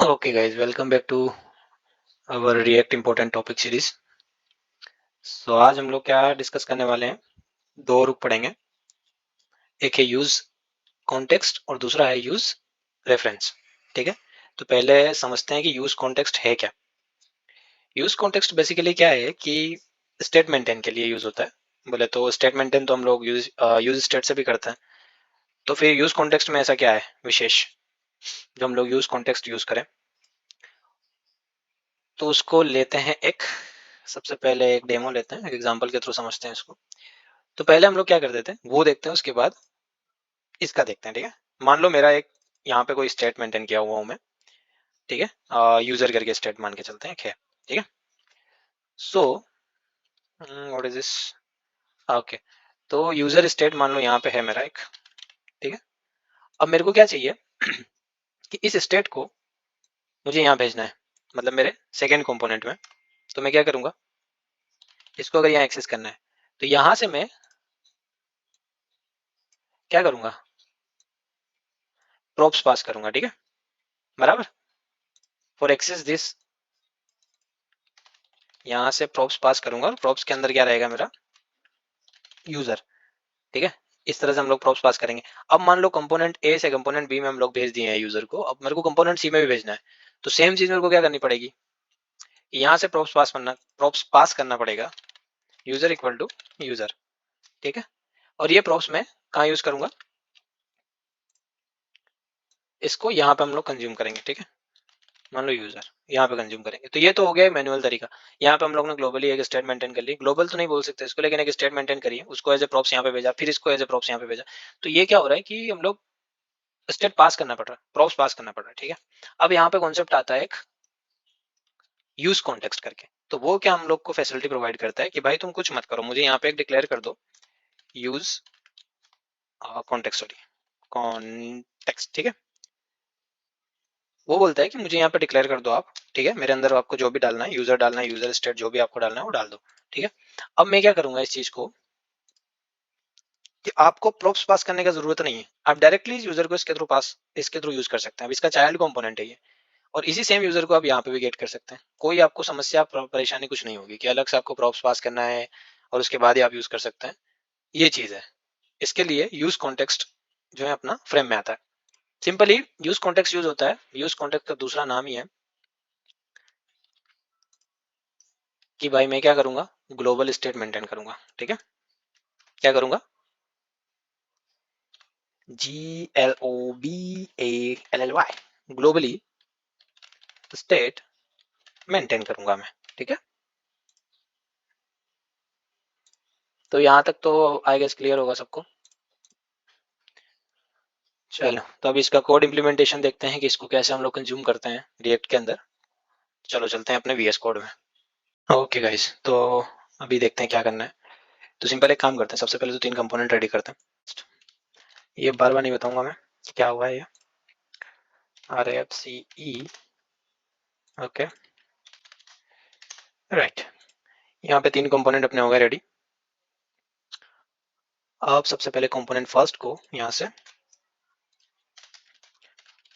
Okay guys, welcome back to our React Important Topic Series. So आज हम लोग क्या डिस्कस करने वाले हैं, दो रूप पढ़ेंगे। एक है यूज कॉन्टेक्स्ट और दूसरा है यूज रेफरेंस। ठीक है, तो पहले समझते हैं कि यूज कॉन्टेक्स्ट है क्या। यूज कॉन्टेक्स्ट बेसिकली क्या है कि स्टेट मेंटेन के लिए यूज होता है। बोले तो स्टेट मेंटेन तो हम लोग यूज स्टेट से भी करते हैं। तो फिर यूज कॉन्टेक्स्ट में ऐसा क्या है विशेष जो हम लोग यूज कॉन्टेक्स्ट यूज करें। तो उसको लेते हैं सबसे पहले एक डेमो लेते हैं, एक एग्जांपल के थ्रू समझते हैं इसको। तो पहले हम लोग क्या करते थे वो देखते हैं, उसके बाद इसका देखते हैं। ठीक है, मान लो मेरा एक यहाँ पे कोई स्टेट मेंटेन किया हुआ हूँ मैं। ठीक है, यूजर करके स्टेट मान के चलते हैं। ठीक है, so what is this. Okay, तो यूजर स्टेट मान लो यहाँ पे है मेरा एक। ठीक है, अब मेरे को क्या चाहिए कि इस स्टेट को मुझे यहाँ भेजना है, मतलब मेरे सेकेंड कंपोनेंट में। तो मैं क्या करूंगा, इसको अगर यहाँ एक्सेस करना है तो यहाँ से मैं क्या करूंगा, प्रोप्स पास करूंगा। ठीक है, बराबर। फॉर एक्सेस दिस यहाँ से प्रोप्स पास करूंगा और प्रोप्स के अंदर क्या रहेगा मेरा यूजर। ठीक है, इस तरह से हम लोग प्रोप्स पास करेंगे। अब मान लो कंपोनेंट ए से कंपोनेंट बी में हम लोग भेज दिए हैं यूजर को, अब मेरे को कंपोनेंट सी में भी भेजना है। तो सेम चीज मेरे को क्या करनी पड़ेगी, यहाँ से प्रोप्स पास करना पड़ेगा यूजर इक्वल टू यूजर। ठीक है, और ये प्रोप्स मैं कहाँ यूज करूंगा, इसको यहाँ पे हम लोग कंज्यूम करेंगे। ठीक है, मान लो यूजर यहाँ पे कंज्यूम करेंगे। तो ये तो हो गया मैनुअल तरीका। यहाँ पे हम लोग ने ग्लोबली एक स्टेट मेंटेन कर ली, ग्लोबल तो नहीं बोल सकते इसको, लेकिन एक स्टेट मेंटेन करिए, उसको एज ए प्रॉप्स यहाँ पे भेजा, फिर इसको एज ए प्रॉप्स यहाँ पे भेजा। तो ये क्या हो रहा है कि हम लोग स्टेट पास करना पड़ रहा है, प्रॉप्स पास करना पड़ रहा है। ठीक है, अब यहाँ पे कॉन्सेप्ट आता है एक यूज कॉन्टेक्स्ट करके। तो वो क्या हम लोग को फैसिलिटी प्रोवाइड करता है कि भाई तुम कुछ मत करो, मुझे यहाँ पे एक डिक्लेयर कर दो यूज कॉन्टेक्स्ट, सॉरी कॉन्टेक्स्ट। ठीक है, वो बोलता है कि मुझे यहाँ पे डिक्लेयर कर दो आप। ठीक है, मेरे अंदर आपको जो भी डालना है, यूजर डालना है, यूजर स्टेट जो भी आपको डालना है वो डाल दो। ठीक है, अब मैं क्या करूंगा इस चीज को कि आपको प्रॉप्स पास करने का जरूरत नहीं है, आप डायरेक्टली यूजर को इसके थ्रू यूज कर सकते हैं। अब इसका चाइल्ड कंपोनेंट है ये, और इसी सेम यूजर को आप यहाँ पे भी गेट कर सकते हैं। कोई आपको समस्या परेशानी कुछ नहीं होगी कि अलग से आपको प्रॉप्स पास करना है और उसके बाद ही आप यूज कर सकते हैं। ये चीज है, इसके लिए यूज कॉन्टेक्स्ट जो है अपना फ्रेम में आता है। सिंपली यूज कॉन्टेक्स्ट यूज होता है, यूज कॉन्टेक्स्ट का दूसरा नाम ही है कि भाई मैं क्या करूंगा, ग्लोबल स्टेट मेंटेन करूंगा। ठीक है, क्या करूंगा, GLOBALLY, ग्लोबली स्टेट मेंटेन करूंगा मैं। ठीक है, तो यहाँ तक तो आई गेस क्लियर होगा सबको। चलो, तो अभी इसका कोड इम्प्लीमेंटेशन देखते हैं कि इसको कैसे हम लोग कंज्यूम करते हैं रिएक्ट के अंदर। चलो चलते हैं अपने VS कोड में। ओके गाइस, तो अभी देखते हैं क्या करना है। तो सिंपल एक काम करते हैं, सबसे पहले तो 3 कंपोनेंट रेडी करते हैं। ये बार बार नहीं बताऊंगा मैं क्या हुआ है ये, RFCE। ओके, राइट, यहाँ पे 3 कंपोनेंट अपने हो गए रेडी। अब सबसे पहले कंपोनेंट फर्स्ट को यहाँ से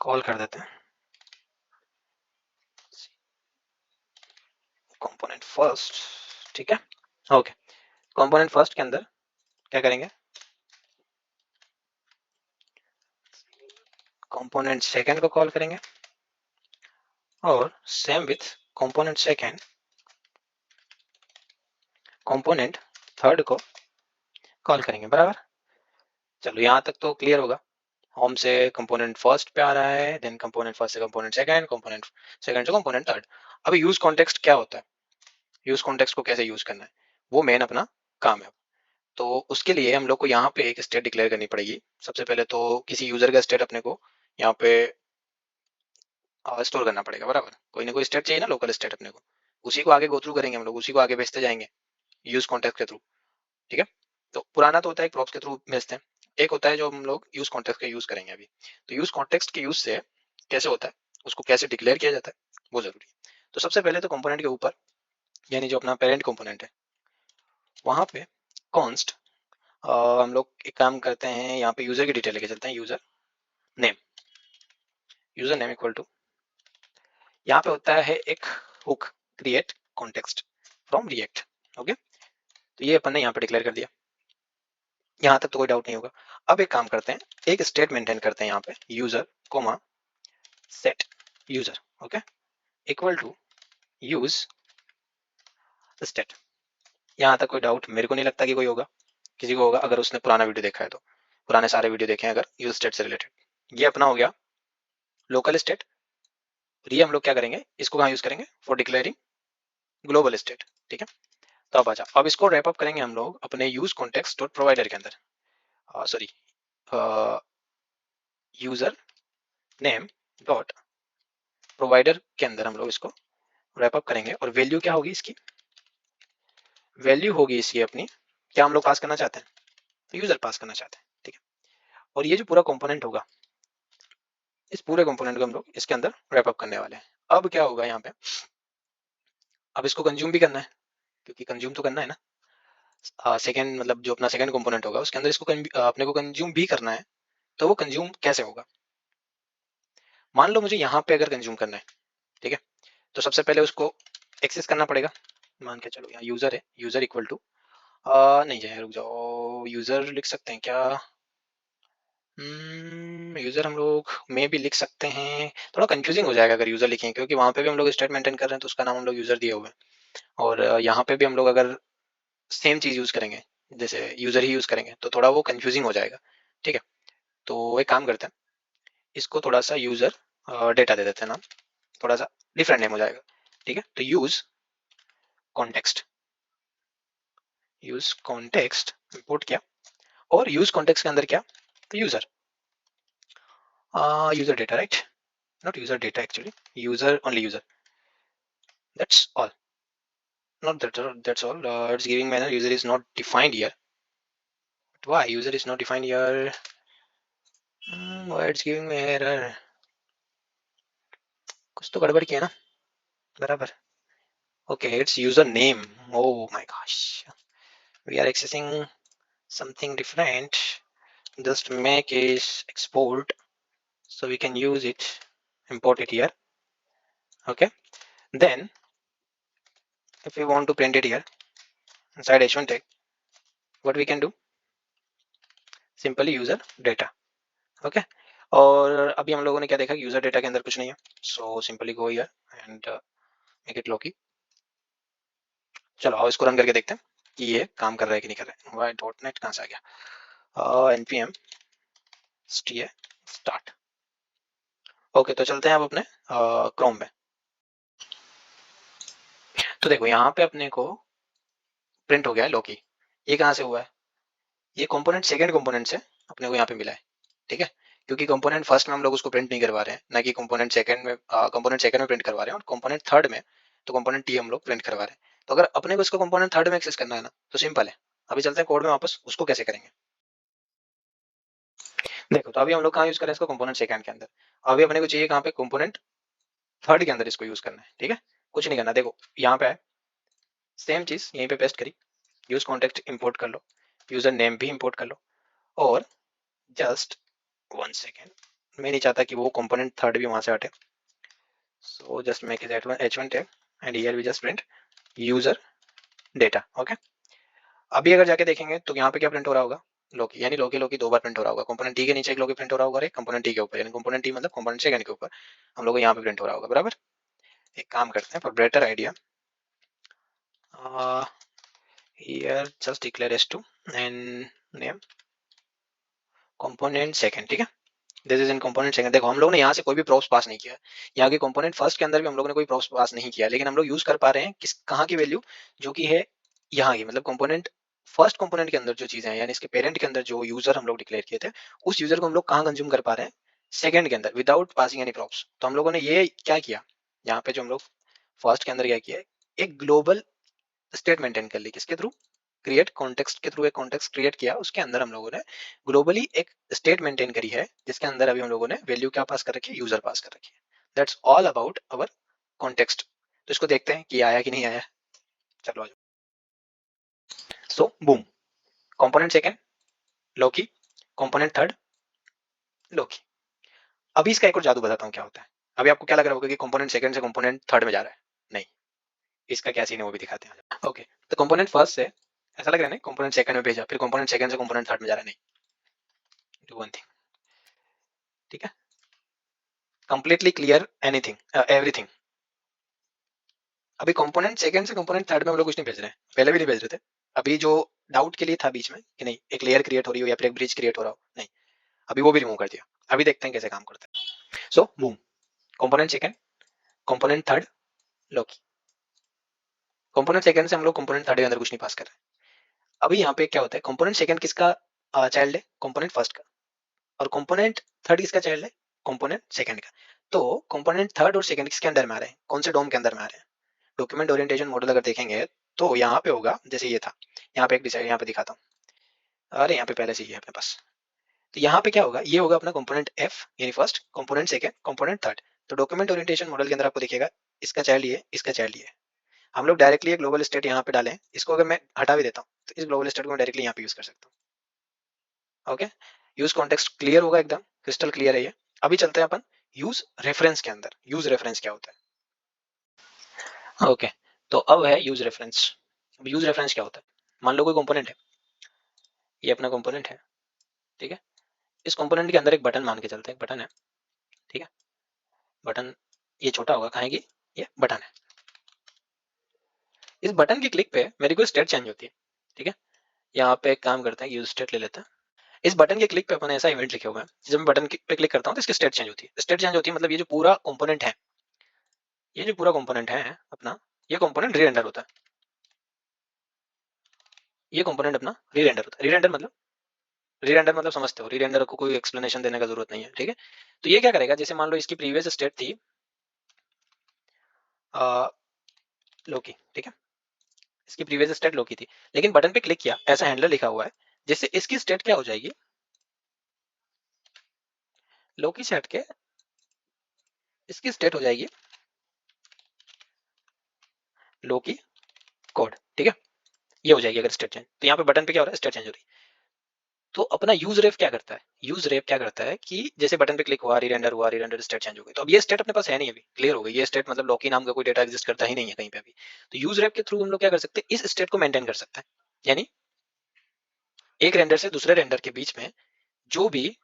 कॉल कर देते हैं, कंपोनेंट फर्स्ट। ठीक है, ओके, कंपोनेंट फर्स्ट के अंदर क्या करेंगे, कंपोनेंट सेकंड को कॉल करेंगे, और same with component second component third को कॉल करेंगे। बराबर, चलो यहाँ तक तो क्लियर होगा। होम से कंपोनेंट फर्स्ट पे आ रहा है, देन कंपोनेंट फर्स्ट से कंपोनेंट सेकंड, कंपोनेंट सेकंड से कंपोनेंट थर्ड। अब यूज कॉन्टेक्स्ट क्या होता है, यूज कॉन्टेक्स्ट को कैसे यूज करना है, वो मेन अपना काम है। तो उसके लिए हम लोग को यहाँ पे एक स्टेट डिक्लेयर करनी पड़ेगी। सबसे पहले तो किसी यूजर का स्टेट अपने को यहाँ पे स्टोर करना पड़ेगा। बराबर, कोई ना कोई स्टेट चाहिए ना, लोकल स्टेट अपने को, उसी को आगे गो थ्रू करेंगे हम लोग, उसी को आगे भेजते जाएंगे यूज कॉन्टेक्ट के थ्रू। ठीक है, तो पुराना तो होता है प्रॉप्स के थ्रू भेजते हैं, एक होता है जो हम लोग यूज कॉन्टेक्स्ट का यूज करेंगे अभी। तो यूज कॉन्टेक्स्ट के यूज से कैसे होता है, उसको कैसे डिक्लेयर किया जाता है वो जरूरी है। तो सबसे पहले तो कंपोनेंट के ऊपर, यानी जो अपना पेरेंट कंपोनेंट है वहां पे कॉन्स्ट, हम लोग एक काम करते हैं, यहाँ पे यूजर की डिटेल लेके चलते हैं, user name, user name equal to यहाँ पे होता है एक hook, create context from React. Okay, तो ये अपन ने यहाँ पे डिक्लेयर कर दिया, यहाँ तक तो कोई डाउट नहीं होगा। अब एक काम करते हैं, एक स्टेट मेंटेन करते हैं यहाँ पे, user comma set user, okay, equal to use state. यहाँ तक कोई डाउट मेरे को नहीं लगता कि कोई होगा, किसी को होगा अगर उसने पुराना वीडियो देखा है तो, पुराने सारे वीडियो देखे हैं अगर यूज स्टेट से रिलेटेड। ये अपना हो गया लोकल स्टेट। ये हम लोग क्या करेंगे, इसको कहाँ यूज करेंगे, फॉर डिक्लेयरिंग ग्लोबल स्टेट, ठीक है। तो अब आजा, अब इसको रैप अप करेंगे हम लोग अपने यूज कॉन्टेक्स्ट डॉट प्रोवाइडर के अंदर, sorry user name dot provider के अंदर हम लोग इसको रैप अप करेंगे। और वैल्यू क्या होगी इसकी, वैल्यू होगी इसकी अपनी, क्या हम लोग पास करना चाहते हैं, तो यूजर पास करना चाहते हैं, ठीक है। और ये जो पूरा कंपोनेंट होगा, इस पूरे कंपोनेंट को हम लोग इसके अंदर रैप अप करने वाले हैं। अब क्या होगा यहाँ पे, अब इसको कंज्यूम भी करना है, क्योंकि कंज्यूम तो करना है ना, सेकेंड मतलब जो अपना सेकेंड कंपोनेंट होगा उसके अंदर इसको अपने को कंज्यूम भी करना है। तो वो कंज्यूम कैसे होगा, मान लो मुझे यहाँ पे अगर कंज्यूम करना है, ठीक है, तो सबसे पहले उसको एक्सेस करना पड़ेगा। मान के चलो यहाँ यूजर है, यूजर इक्वल टू नहीं जाए, रुक जाओ, यूजर लिख सकते हैं क्या, यूजर हम लोग में भी लिख सकते हैं, थोड़ा कंफ्यूजिंग हो जाएगा अगर यूजर लिखें, क्योंकि वहाँ पे भी हम लोग स्टेट मेंटेन कर रहे हैं तो उसका नाम हम लोग यूजर दिए हुए हैं। और यहाँ पे भी हम लोग अगर सेम चीज यूज करेंगे, जैसे यूजर ही यूज करेंगे, तो थोड़ा वो कंफ्यूजिंग हो जाएगा, ठीक है। तो एक काम करते हैं, इसको थोड़ा सा यूजर डेटा दे देते हैं नाम, थोड़ा सा डिफरेंट नेम हो जाएगा, ठीक है। तो use context, use context import किया, और यूज कॉन्टेक्स्ट के अंदर क्या, तो user, user data, right, not user data actually, user only user, that's all, not that's all. It's giving manner user is not defined here, but why user is not defined here, why it's giving me error, कुछ तो गड़बड़ किया ना, बराबर, okay, it's user name, oh my gosh, we are accessing something different, just make is export so we can use it, import it here, okay. Then if we want to print it here inside h1 tag, what we can do, simply user data, okay. और अभी हम लोगों ने क्या देखा कि user data के अंदर कुछ नहीं है, so simply go here and make it लोकी। चलो आओ इसको रन करके देखते हैं कि ये काम कर रहा है कि नहीं कर रहा है। वाई डॉट नेट कहाँ से आ गया, npm स्टार्ट, ओके। तो चलते हैं अब अपने क्रोम में। तो देखो यहाँ पे अपने को प्रिंट हो गया है लोकी। ये कहाँ से हुआ है, ये कंपोनेंट सेकंड कंपोनेंट से अपने को यहाँ पे मिला है, ठीक है। क्योंकि कंपोनेंट फर्स्ट में हम लोग उसको प्रिंट नहीं करवा रहे हैं, ना कि कंपोनेंट सेकंड में, कंपोनेंट सेकंड में प्रिंट करवा रहे हैं, और कंपोनेंट थर्ड में तो कंपोनेंट टी हम लोग प्रिंट करवा रहे हैं। तो अगर अपने को इसको कंपोनेंट थर्ड में एक्सेस करना है ना, तो सिंपल है, अभी चलते हैं कोड में वापस, उसको कैसे करेंगे। देखो तो अभी हम लोग कहाँ यूज कर रहे हैं इसको, कंपोनेंट सेकंड के अंदर। अभी अपने को चाहिए कहाँ पे, कंपोनेंट थर्ड के अंदर इसको यूज करना है, ठीक है। कुछ नहीं करना, देखो यहाँ पे है सेम चीज, यहीं पे पेस्ट करी, यूज कॉन्टेक्ट इंपोर्ट कर लो, यूजर नेम भी इंपोर्ट कर लो, और जस्ट 1 सेकेंड, मैं नहीं चाहता कि वो कंपोनेंट थर्ड भी वहां से हटे, so just make it h1 tag and here we just print user data, okay। अभी अगर जाके देखेंगे तो यहाँ पे क्या प्रिंट हो रहा होगा, लोकी, यानी लोकी लोकी दो बार प्रिंट हो रहा होगा, कंपोनेंट टी के नीचे एक लोकी प्रिंट हो रहा होगा और एक कंपोनेंट टी के ऊपर, यानी कंपोनेंट टी मतलब कंपोनेंट सेकंड के ऊपर हम लोग को यहाँ पे प्रिंट हो रहा होगा, बराबर। एक काम करते हैं for better idea, here just declare s2 and name component second, ठीक है। This is in component second. देखो हम लोग ने यहाँ से कोई भी प्रॉप्स पास नहीं किया, यहाँ के कंपोनेंट फर्स्ट के अंदर भी हम लोगों ने कोई प्रॉप्स पास नहीं किया, लेकिन हम लोग यूज कर पा रहे हैं किस कहाँ की वैल्यू, जो कि है यहाँ की, मतलब कंपोनेंट फर्स्ट कंपोनेंट के अंदर जो चीजें हैं, यानी इसके पेरेंट के अंदर जो यूजर हम लोग डिक्लेयर किए थे, उस यूजर को हम लोग कहाँ कंज्यूम कर पा रहे हैं, सेकंड के अंदर, विदाउट पासिंग एनी प्रॉप्स। तो हम लोगों ने ये क्या किया, यहाँ पे जो हम लोग फर्स्ट के अंदर क्या किया, एक ग्लोबल स्टेट मेंटेन कर ली, किसके थ्रू, क्रिएट कॉन्टेक्स्ट के थ्रू एक कॉन्टेक्स्ट क्रिएट किया, उसके अंदर हम लोगों ने ग्लोबली एक स्टेट मेंटेन करी है, जिसके अंदर अभी हम लोगों ने वैल्यू क्या पास कर रखी है, यूजर पास कर रखी है। That's all about our context. तो इसको देखते हैं कि आया कि नहीं आया, चलो आ जाओ। सो बूम, कंपोनेंट सेकंड लोकी, कंपोनेंट थर्ड लोकी। अभी इसका एक और जादू बताता हूँ क्या होता है। अभी आपको क्या लग रहा होगा कि कंपोनेंट सेकंड से कंपोनेंट थर्ड में जा रहा है, नहीं, इसका क्या सीन है वो भी दिखाते हैं। ओके, तो कंपोनेंट फर्स्ट से ऐसा लग रहा है ना कंपोनेंट सेकंड में भेजा, फिर कंपोनेंट सेकंड से कंपोनेंट थर्ड में जा रहा है, नहीं, डू वन थिंग, ठीक है, कंप्लीटली क्लियर एनीथिंग एवरीथिंग। अभी कंपोनेंट सेकंड से कंपोनेंट थर्ड में हम लोग कुछ नहीं भेज रहे हैं, पहले भी नहीं भेज रहे थे। अभी जो डाउट के लिए था बीच में कि नहीं एक लेयर क्रिएट हो रही हो या फिर एक ब्रिज क्रिएट हो रहा हो, नहीं, अभी वो भी रिमूव कर दिया। अभी देखते हैं कैसे काम करते हैं। So boom, component second, component third, लॉकी। कंपोनेंट सेकंड से हम लोग कंपोनेंट थर्ड के अंदर कुछ नहीं पास कर रहे। अभी यहाँ पे क्या होता है, कंपोनेंट सेकंड किसका चाइल्ड है, कंपोनेंट फर्स्ट का, और कंपोनेंट थर्ड किसका चाइल्ड है, कंपोनेंट सेकंड का। तो कंपोनेंट थर्ड और सेकंड किसके अंदर में आ रहे हैं, कौन से डोम के अंदर में आ रहे हैं। डॉक्यूमेंट ओरिएंटेशन मॉडल अगर देखेंगे तो यहाँ पे होगा, जैसे ये था, यहाँ पे एक डिसाइड, यहाँ पे दिखाता हूँ, अरे यहाँ पे पहले से ही है अपने पास। तो यहाँ पे क्या होगा, ये होगा अपना कंपोनेंट एफ यानी first, component second, component third. तो डॉक्यूमेंट ओरिएंटेशन मॉडल के अंदर आपको दिखेगा इसका चाइल्ड ये, इसका चाइल्ड ये। हम लोग डायरेक्टली एक ग्लोबल स्टेट यहाँ पे डालें, इसको अगर मैं हटा भी देता हूँ तो इस ग्लोबल स्टेट को मैं डायरेक्टली यहाँ पे यूज कर सकता हूँ। ओके, यूज कॉन्टेक्स्ट क्लियर होगा, एकदम क्रिस्टल क्लियर है ये। अभी चलते हैं अपन यूज रेफरेंस के अंदर। यूज रेफरेंस क्या होता है, ओके, तो अब है यूज रेफरेंस। अब यूज रेफरेंस क्या होता है, मान लो कोई कंपोनेंट है, ये अपना कंपोनेंट है, ठीक है, इस कंपोनेंट के अंदर एक बटन मान के चलते हैं, एक बटन है, ठीक है, बटन ये छोटा होगा, कहाँ है ये बटन है। इस बटन के क्लिक पे मेरी कोई स्टेट चेंज होती है, ठीक है, यहाँ पे एक काम करते हैं, यूज स्टेट ले लेते हैं। इस बटन के क्लिक पे अपन ऐसा इवेंट लिखे हुआ है, जब मैं बटन पे क्लिक करता हूँ तो इसकी स्टेट चेंज होती है। स्टेट चेंज होती है मतलब ये जो पूरा कंपोनेंट है, ये जो पूरा कंपोनेंट है अपना, ये कंपोनेंट री रेंडर होता है। ये कंपोनेंट अपना री रेंडर होता है। री रेंडर मतलब समझते हो, री रेंडर को कोई एक्सप्लेनेशन देने का जरूरत नहीं है, ठीक है। तो ये क्या करेगा, जैसे मान लो इसकी प्रीवियस स्टेट थी लोकी, ठीक है, इसकी प्रीवियस स्टेट लोकी थी, लेकिन बटन पे क्लिक किया, ऐसा हैंडलर लिखा हुआ है, जिससे इसकी स्टेट क्या हो जाएगी, लोकी से हटके इसकी स्टेट हो जाएगी लोकी कोड, ठीक है, ये हो जाएगी अगर स्टेट चेंज। तो यहाँ पे बटन पे क्या हो रहा है, स्टेट चेंज हो रही है। तो अपना यूज रेफ क्या करता है, यूज रेफ क्या करता है कि जैसे बटन पे क्लिक हुआ, री रेंडर स्टेट चेंज हो गई, तो अब ये स्टेट अपने पास है नहीं, अभी क्लियर हो गई ये स्टेट, मतलब लॉकी नाम का कोई डेटा एग्जिस्ट करता ही नहीं है कहीं पे भी। तो यूज रेफ के थ्रू हम लोग क्या कर सकते हैं, इस स्टेट को मेंटेन कर सकते हैं, यानी एक रेंडर से दूसरे रेंडर के बीच में जो भी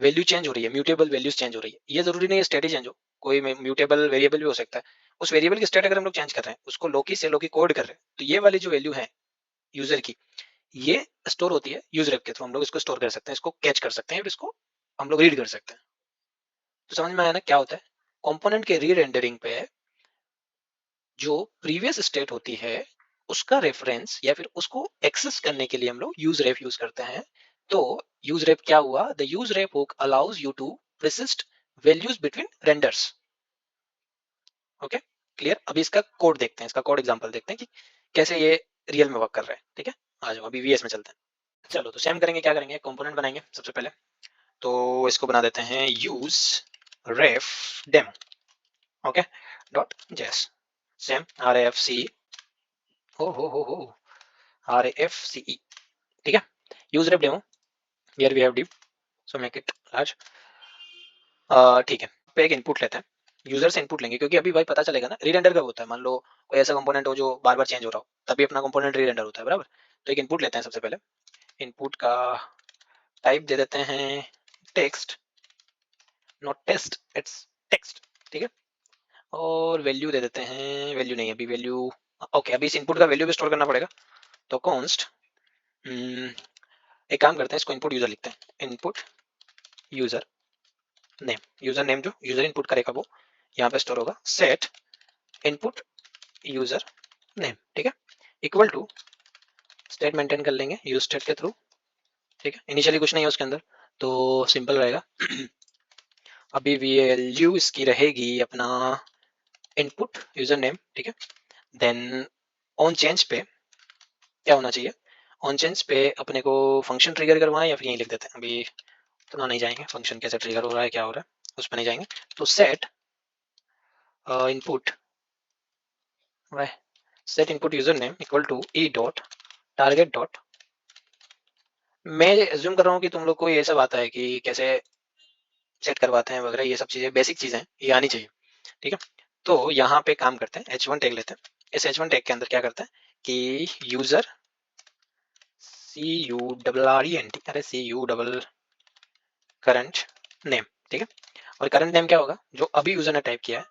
वैल्यू चेंज हो रही है, म्यूटेबल वैल्यूज चेंज हो रही है, ये जरूरी नहीं है स्टेट ही चेंज हो, कोई म्यूटेबल वेरिएबल भी हो सकता है। उस वेरिएबल की स्टेट अगर हम लोग चेंज कर रहे हैं, उसको लोकी से लोकी कोड कर रहे हैं, तो ये वाली जो वैल्यू है यूजर की, ये स्टोर होती है यूज रेफ के थ्रू, हम लोग इसको स्टोर कर सकते हैं, इसको कैच कर सकते हैं, इसको हम लोग रीड कर सकते हैं। तो समझ में आया ना क्या होता है, कंपोनेंट के री रेंडरिंग पे जो प्रीवियस स्टेट होती है उसका रेफरेंस या फिर उसको एक्सेस करने के लिए हम लोग यूज रेफ यूज करते हैं। तो यूज रेफ क्या हुआ, the use ref hook allows you to persist values between renders. Okay, clear. अभी इसका कोड देखते हैं, इसका कोड एग्जांपल देखते हैं कि कैसे ये रियल में वर्क कर रहा है, ठीक है। आ जाओ अभी वीएस में चलते हैं। चलो तो सेम करेंगे, क्या करेंगे, कंपोनेंट बनाएंगे सबसे पहले। तो इसको बना देते हैं use ref demo, okay, dot JS, same R F C हो आर एफ सी ई, ठीक है। Use ref demo, here we have div, so make it large, ठीक है। पे एक इनपुट लेते हैं, यूजर से इनपुट लेंगे, क्योंकि अभी भाई पता चलेगा ना री रेंडर कब होता है, मान लो कोई ऐसा कंपोनेंट हो जो बार बार चेंज हो रहा हो, तभी अपना कंपोनेंट री रेंडर होता है, बराबर। तो एक इनपुट लेते हैं सबसे पहले, इनपुट का टाइप दे देते हैं text, not test, it's text, ठीक है। और वैल्यू दे देते हैं, वैल्यू नहीं अभी वैल्यू, ओके, अभी इस इनपुट का वैल्यू भी स्टोर करना पड़ेगा, तो कॉन्स्ट, एक काम करते हैं, इसको इनपुट यूजर लिखते हैं, input user name, user name जो यूजर इनपुट करेगा वो यहाँ पे स्टोर होगा, सेट इनपुट यूजर नेम, ठीक है, इक्वल टू स्टेट मेंटेन कर लेंगे यूज स्टेट के थ्रू, ठीक है। इनिशियली कुछ नहीं है उसके अंदर, तो सिंपल रहेगा। अभी वैल्यू इसकी रहेगी अपना इनपुट यूजर नेम, ठीक है। देन ऑन चेंज पे क्या होना चाहिए, ऑन चेंज पे अपने को फंक्शन ट्रिगर करवाएं या फिर यहीं लिख देते हैं, अभी इतना नहीं जाएंगे, फंक्शन कैसे ट्रिगर हो रहा है क्या हो रहा है उस पर नहीं जाएंगे। तो सेट इनपुट वह set input user name equal to e dot target dot, assume एज्यूम कर रहा हूँ कि तुम लोग को ये सब आता है कि कैसे सेट करवाते हैं वगैरह, ये सब चीजें बेसिक चीजें ये आनी चाहिए। ठीक है। तो यहाँ पे काम करते हैं, h1 टैग लेते हैं। इस h1 टैग के अंदर क्या करते हैं कि यूजर CURRENT, अरे CU करंट नेम, ठीक है। और करंट नेम क्या होगा, जो अभी यूजर ने टाइप किया है।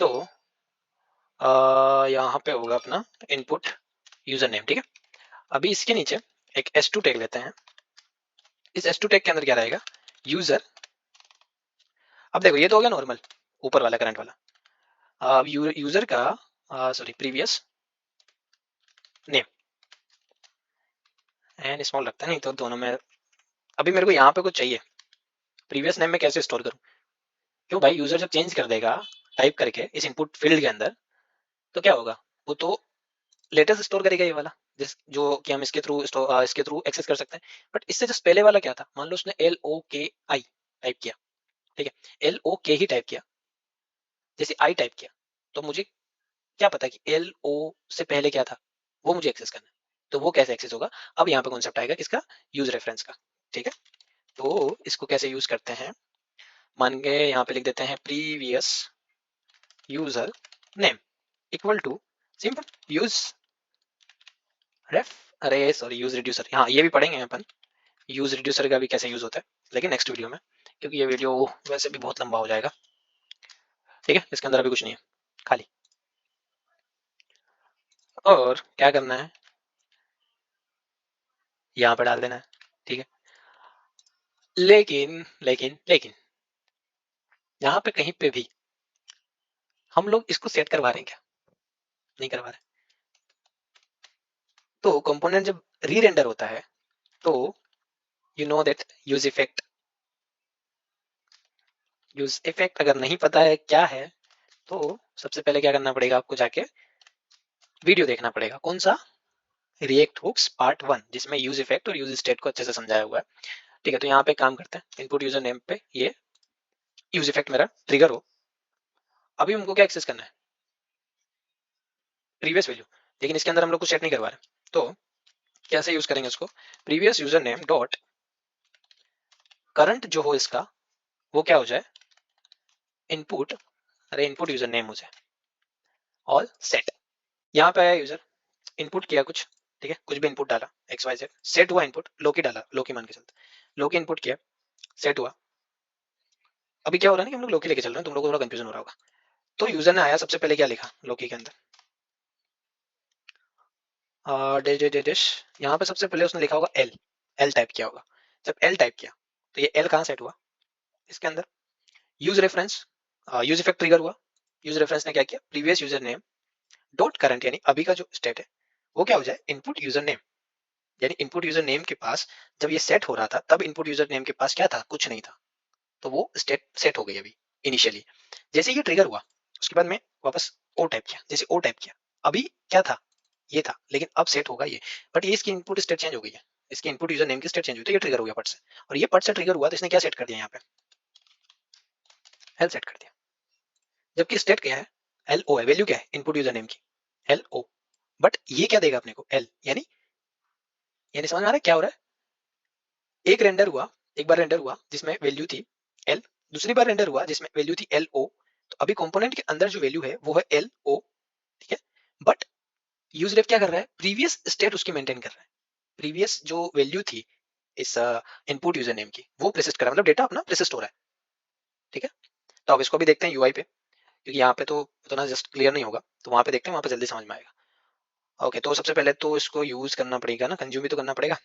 तो यहाँ पे होगा अपना इनपुट यूजर नेम, ठीक है। अभी इसके नीचे एक S2 टैग लेते हैं। इस S2 टैग के अंदर क्या रहेगा, यूजर। अब देखो ये तो हो गया नॉर्मल, ऊपर वाला करंट वाला। अब यूजर का sorry previous name and small रखता है, नहीं तो दोनों में। अभी मेरे को यहाँ पे कुछ चाहिए, प्रीवियस नेम में कैसे स्टोर करूँ? क्यों भाई, यूजर जब चेंज कर देगा टाइप करके इस इनपुट फील्ड के अंदर, तो क्या होगा, वो तो लेटेस्ट स्टोर करेगा ये वाला, जिस जो कि हम इसके थ्रू एक्सेस कर सकते हैं। बट इससे जस्ट पहले वाला क्या था, मान लो उसने LOKI टाइप किया, ठीक है, LOK ही टाइप किया, जैसे आई टाइप किया, तो मुझे क्या पता कि LO से पहले क्या था, वो मुझे एक्सेस करना है। तो वो कैसे एक्सेस होगा, अब यहाँ पे कॉन्सेप्ट आएगा किसका, यूज रेफरेंस का, ठीक है। तो इसको कैसे यूज करते हैं, मान के यहाँ पे लिख देते हैं previous user name equal to simple use ref, अरे सॉरी यूज रिड्यूसर, हाँ ये भी पढ़ेंगे अपन, यूज रिड्यूसर का भी कैसे यूज होता है, लेकिन नेक्स्ट वीडियो में, क्योंकि ये वीडियो वैसे भी बहुत लंबा हो जाएगा, ठीक है। इसके अंदर अभी कुछ नहीं है, खाली। और क्या करना है, यहाँ पे डाल देना है, ठीक है। लेकिन यहाँ पे कहीं पे भी हम लोग इसको सेट करवा रहे हैं क्या, नहीं करवा रहे। तो कंपोनेंट जब री रेंडर होता है, तो you know that use effect अगर नहीं पता है क्या है, तो सबसे पहले क्या करना पड़ेगा, आपको जाके वीडियो देखना पड़ेगा, कौन सा, रिएक्ट हुक्स पार्ट 1, जिसमें यूज इफेक्ट और यूज स्टेट को अच्छे से समझाया हुआ है, ठीक है। तो यहाँ पे काम करते हैं, इनपुट यूजर नेम पे ये यूज इफेक्ट मेरा ट्रिगर हो। अभी हमको क्या एक्सेस करना है, प्रीवियस वैल्यू, लेकिन इसके अंदर हम लोग कुछ सेट नहीं करवा रहे, तो कैसे यूज करेंगे उसको, previous user name dot current जो हो इसका, वो क्या हो जाए, इनपुट, अरे इनपुट यूजर नेम हो जाए ऑल सेट। यहाँ पे आया यूजर, इनपुट किया कुछ, ठीक है, कुछ भी इनपुट डाला XYZ, सेट हुआ इनपुट, लोकी डाला, लोकी मान के चलते, लोकी इनपुट किया, सेट हुआ। अभी क्या हो रहा है ना कि हम लोग लोकी लेके चल रहे हैं, तुम लोगों को थोड़ा कंफ्यूजन हो रहा होगा। तो यूजर ने आया, सबसे पहले क्या लिखा लोकी के अंदर, डैश डैश डैश, यहाँ पे सबसे पहले उसने लिखा होगा एल, एल टाइप किया होगा। जब एल टाइप किया, तो ये एल कहाँ सेट हुआ, इसके अंदर। Use reference, use effect trigger हुआ, यूज रेफरेंस ने क्या किया, previous user name dot current, यानी अभी का जो स्टेट है वो क्या हो जाए, इनपुट यूजर नेम, यानी इनपुट यूजर नेम के पास जब ये सेट हो रहा था, तब इनपुट यूजर नेम के पास क्या था, कुछ नहीं था, तो वो स्टेट सेट हो गई अभी इनिशियली। जैसे ये ट्रिगर हुआ, उसके बाद में वापस ओ टाइप किया, जैसे ओ टाइप किया, अभी क्या था, ये था, लेकिन अब सेट होगा ये, बट ये इसकी इनपुट स्टेट चेंज हो गई है, इसके इनपुट यूजर नेम की स्टेट चेंज हुई, तो ये ट्रिगर हो गया पट से, और ये पट से ट्रिगर हुआ, तो इसने क्या सेट कर दिया, यहाँ पे एल सेट कर दिया, जबकि स्टेट क्या है, एल ओ है, वैल्यू क्या है इनपुट यूजर नेम की, एल ओ। बट ये क्या देगा अपने को, एल, यानी समझ में आ रहा है क्या हो रहा है, एक रेंडर हुआ, एक बार रेंडर हुआ जिसमें वैल्यू थी एल, दूसरी बार रेंडर हुआ जिसमें वैल्यू थी एल ओ, तो अभी कंपोनेंट के अंदर जो वैल्यू है वो है एल ओ, ठीक है। बट यूज रेफ क्या कर रहा है, प्रीवियस स्टेट उसकी मेंटेन कर रहा है, प्रीवियस जो वैल्यू थी इस इनपुट यूजर नेम की, वो प्रेसिस्ट कर रहा है, मतलब डेटा अपना प्रेसिस्ट हो रहा है, ठीक है। तो अब इसको भी देखते हैं यूआई पे, क्योंकि यहाँ पे तो उतना जस्ट क्लियर नहीं होगा, तो वहां पे देखते हैं, वहां पे जल्दी समझ में आएगा। ओके, तो सबसे पहले तो इसको यूज करना पड़ेगा ना, कंज्यूम भी तो करना पड़ेगा,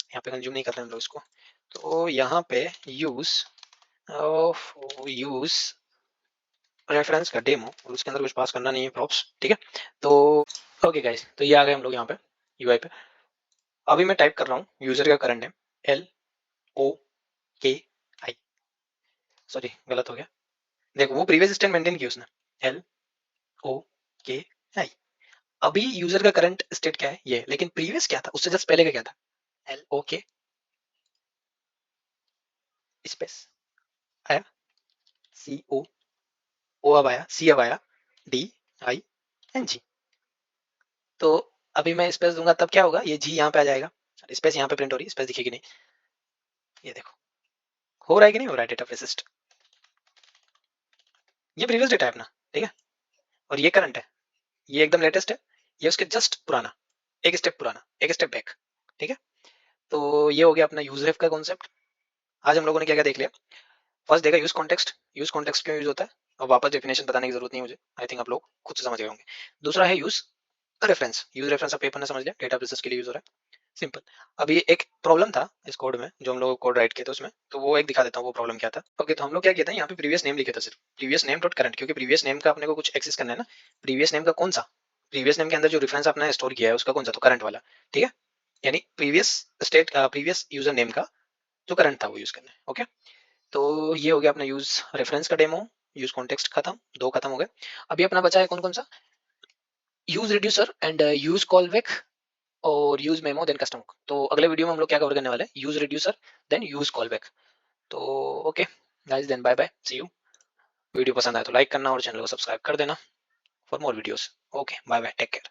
यहाँ पे कंज्यूम नहीं कर रहे हम लोग इसको, तो यहाँ पे यूज यूज रेफरेंस का डेमो, और उसके अंदर कुछ पास करना नहीं है प्रॉप्स, ठीक है। तो ओके गाइस, तो ये आ गए हम लोग यहाँ पे यूआई पे। अभी मैं टाइप कर रहा हूँ यूजर का करंट नेम LOKI, सॉरी गलत हो गया, देखो वो प्रीवियस स्टेट मेंटेन की उसने, LOKI। अभी यूजर का करंट स्टेट क्या है ये, लेकिन प्रीवियस क्या था, उससे जस्ट पहले का क्या था, LOK स्पेस आया, CO, O अब आया, C अब आया, DING। तो अभी मैं स्पेस दूंगा तब क्या होगा, ये G यहाँ पे आ जाएगा, स्पेस यहाँ पे प्रिंट हो रही है, स्पेस दिखेगी नहीं, ये देखो हो रहा है कि नहीं हो रहा है डेटा प्रेसिस्ट, ये प्रीवियस डेटा है अपना, ठीक है, और ये करंट है, ये एकदम लेटेस्ट है, ये उसके जस्ट पुराना, एक स्टेप पुराना, एक स्टेप बैक। ठीक है, तो ये हो गया अपना यूज रेफ का कॉन्सेप्ट। आज हम लोगों ने क्या क्या देख लिया। फर्स्ट देखा यूज कॉन्टेक्स्ट, यूज कॉन्टेक्स्ट क्यों यूज होता है, और वापस डेफिनेशन बताने की जरूरत नहीं है मुझे, आई थिंक आप लोग खुद से समझ गए होंगे। दूसरा है यूज रेफरेंस, यूज रेफरेंस आप पेपर ने समझ लिया, डेटा बेसिस के लिए यूज हो रहा है, सिंपल। अभी एक प्रॉब्लम था इस कोड में जो हम लोग कोड राइट किए थे उसमें, तो वो एक दिखा देता हूँ वो प्रॉब्लम क्या था। ओके, तो हम लोग क्या किया था, यहाँ पे प्रीवियस नेम लिखे था सिर्फ, प्रीवियस नेम डॉट करंट, क्योंकि प्रीवियस नेम का अपने को कुछ एक्सेस करना है ना। प्रीवियस नेम का कौन सा, प्रीवियस नेम के अंदर जो रेफरेंस आपने स्टोर किया है उसका कौन सा, तो करंट वाला। ठीक है, यानी previous state, previous user name का जो करंट था वो यूज करना है। ओके, तो ये हो गया अपना यूज रेफरेंस का डेमो, यूज कॉन्टेक्स्ट खत्म, दो खत्म हो गए। अभी अपना बचा है कौन कौन सा, use reducer and use callback और यूज मेमो देन कस्टम। तो अगले वीडियो में हम लोग क्या कवर करने वाले हैं, use reducer then use callback. तो okay guys, then bye bye, see you. Video पसंद आए तो लाइक करना और चैनल को सब्सक्राइब कर देना for more videos. Okay, bye bye, take care.